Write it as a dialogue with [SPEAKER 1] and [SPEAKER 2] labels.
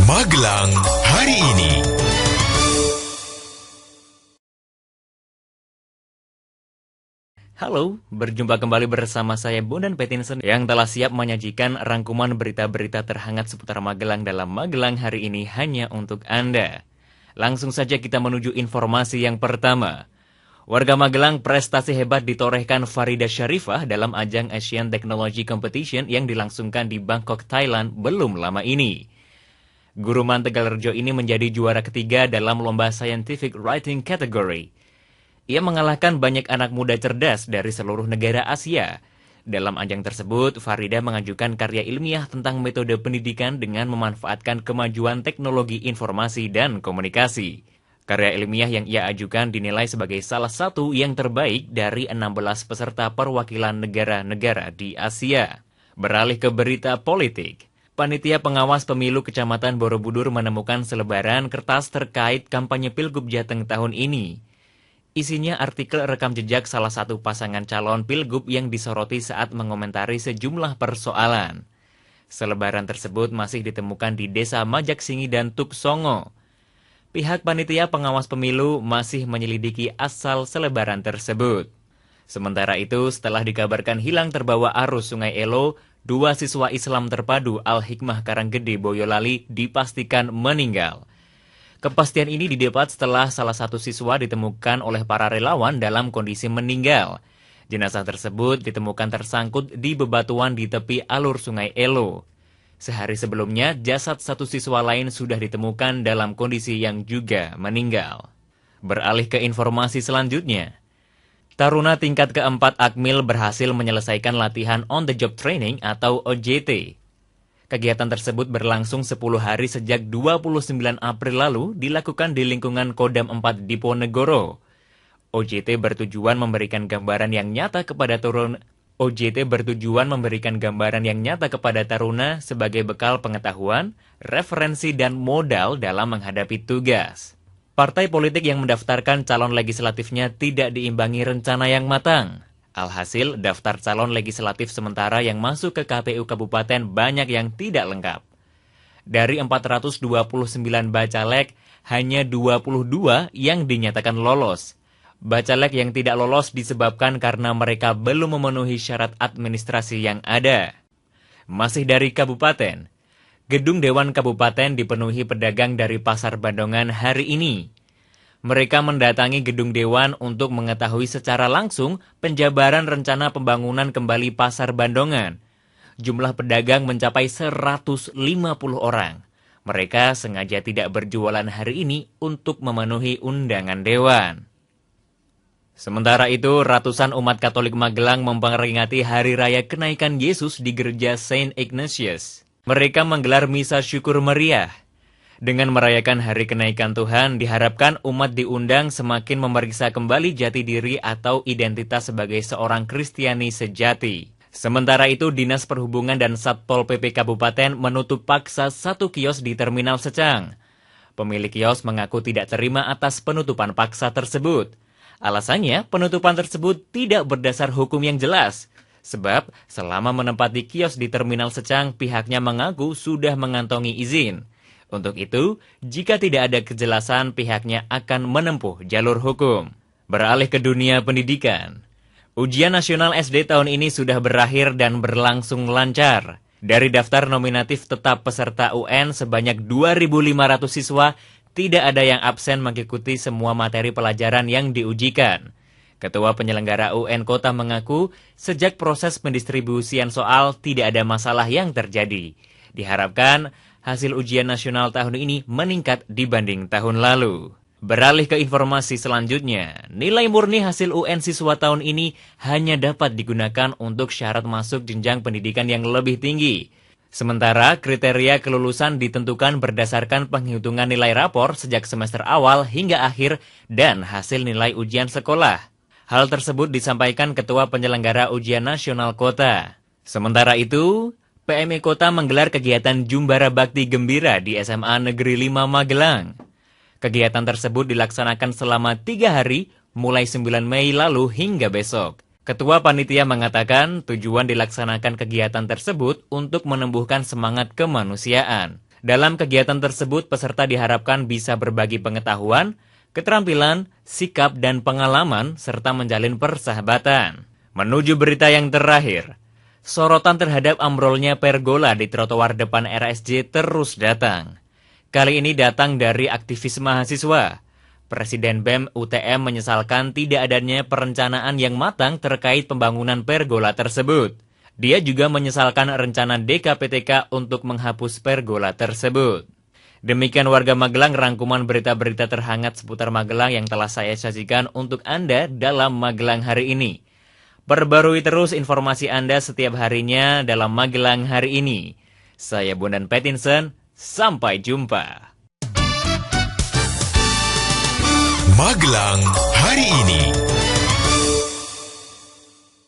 [SPEAKER 1] Magelang hari ini.
[SPEAKER 2] Halo, berjumpa kembali bersama saya Bondan Petinson yang telah siap menyajikan rangkuman berita-berita terhangat seputar Magelang dalam Magelang hari ini hanya untuk Anda. Langsung saja kita menuju informasi yang pertama. Warga Magelang prestasi hebat ditorehkan Farida Syarifah dalam ajang Asian Technology Competition yang dilangsungkan di Bangkok, Thailand belum lama ini. Guruman Tegalrejo ini menjadi juara ketiga dalam lomba Scientific Writing Category. Ia mengalahkan banyak anak muda cerdas dari seluruh negara Asia. Dalam ajang tersebut, Farida mengajukan karya ilmiah tentang metode pendidikan dengan memanfaatkan kemajuan teknologi informasi dan komunikasi. Karya ilmiah yang ia ajukan dinilai sebagai salah satu yang terbaik dari 16 peserta perwakilan negara-negara di Asia. Beralih ke berita politik. Panitia Pengawas Pemilu Kecamatan Borobudur menemukan selebaran kertas terkait kampanye Pilgub Jateng tahun ini. Isinya artikel rekam jejak salah satu pasangan calon Pilgub yang disoroti saat mengomentari sejumlah persoalan. Selebaran tersebut masih ditemukan di Desa Majaksingi dan Tuk Songo. Pihak Panitia Pengawas Pemilu masih menyelidiki asal selebaran tersebut. Sementara itu, setelah dikabarkan hilang terbawa arus Sungai Elo, 2 siswa Islam terpadu Al-Hikmah Karanggede Boyolali dipastikan meninggal. Kepastian ini didapat setelah salah satu siswa ditemukan oleh para relawan dalam kondisi meninggal. Jenazah tersebut ditemukan tersangkut di bebatuan di tepi alur Sungai Elo. Sehari sebelumnya, jasad satu siswa lain sudah ditemukan dalam kondisi yang juga meninggal. Beralih ke informasi selanjutnya. Taruna tingkat keempat Akmil berhasil menyelesaikan latihan on the job training atau OJT. Kegiatan tersebut berlangsung 10 hari sejak 29 April lalu dilakukan di lingkungan Kodam 4 Diponegoro. OJT bertujuan memberikan gambaran yang nyata kepada taruna sebagai bekal pengetahuan, referensi, dan modal dalam menghadapi tugas. Partai politik yang mendaftarkan calon legislatifnya tidak diimbangi rencana yang matang. Alhasil, daftar calon legislatif sementara yang masuk ke KPU Kabupaten banyak yang tidak lengkap. Dari 429 bacalek, hanya 22 yang dinyatakan lolos. Bacalek yang tidak lolos disebabkan karena mereka belum memenuhi syarat administrasi yang ada. Masih dari kabupaten, gedung Dewan Kabupaten dipenuhi pedagang dari Pasar Bandongan hari ini. Mereka mendatangi gedung Dewan untuk mengetahui secara langsung penjabaran rencana pembangunan kembali Pasar Bandongan. Jumlah pedagang mencapai 150 orang. Mereka sengaja tidak berjualan hari ini untuk memenuhi undangan Dewan. Sementara itu, ratusan umat Katolik Magelang memperingati Hari Raya Kenaikan Yesus di Gereja Saint Ignatius. Mereka menggelar misa syukur meriah. Dengan merayakan Hari Kenaikan Tuhan, diharapkan umat diundang semakin memeriksa kembali jati diri atau identitas sebagai seorang Kristiani sejati. Sementara itu, Dinas Perhubungan dan Satpol PP Kabupaten menutup paksa 1 kios di Terminal Secang. Pemilik kios mengaku tidak terima atas penutupan paksa tersebut. Alasannya, penutupan tersebut tidak berdasar hukum yang jelas. Sebab, selama menempati kios di Terminal Secang, pihaknya mengaku sudah mengantongi izin. Untuk itu, jika tidak ada kejelasan, pihaknya akan menempuh jalur hukum. Beralih ke dunia pendidikan. Ujian nasional SD tahun ini sudah berakhir dan berlangsung lancar. Dari daftar nominatif tetap peserta UN sebanyak 2.500 siswa, tidak ada yang absen mengikuti semua materi pelajaran yang diujikan. Ketua penyelenggara UN Kota mengaku, sejak proses pendistribusian soal tidak ada masalah yang terjadi. Diharapkan, hasil ujian nasional tahun ini meningkat dibanding tahun lalu. Beralih ke informasi selanjutnya, nilai murni hasil UN siswa tahun ini hanya dapat digunakan untuk syarat masuk jenjang pendidikan yang lebih tinggi. Sementara kriteria kelulusan ditentukan berdasarkan penghitungan nilai rapor sejak semester awal hingga akhir dan hasil nilai ujian sekolah. Hal tersebut disampaikan Ketua Penyelenggara Ujian Nasional Kota. Sementara itu, PMI Kota menggelar kegiatan Jumbara Bakti Gembira di SMA Negeri 5 Magelang. Kegiatan tersebut dilaksanakan selama 3 hari, mulai 9 Mei lalu hingga besok. Ketua Panitia mengatakan tujuan dilaksanakan kegiatan tersebut untuk menumbuhkan semangat kemanusiaan. Dalam kegiatan tersebut, peserta diharapkan bisa berbagi pengetahuan, keterampilan, sikap, dan pengalaman, serta menjalin persahabatan. Menuju berita yang terakhir, sorotan terhadap ambrolnya pergola di trotoar depan RSJ terus datang. Kali ini datang dari aktivis mahasiswa. Presiden BEM UTM menyesalkan tidak adanya perencanaan yang matang terkait pembangunan pergola tersebut. Dia juga menyesalkan rencana DKPTK untuk menghapus pergola tersebut. Demikian warga Magelang rangkuman berita-berita terhangat seputar Magelang yang telah saya sajikan untuk Anda dalam Magelang hari ini. Perbarui terus informasi Anda setiap harinya dalam Magelang hari ini. Saya Bondan Pattinson, sampai jumpa.
[SPEAKER 1] Magelang hari ini.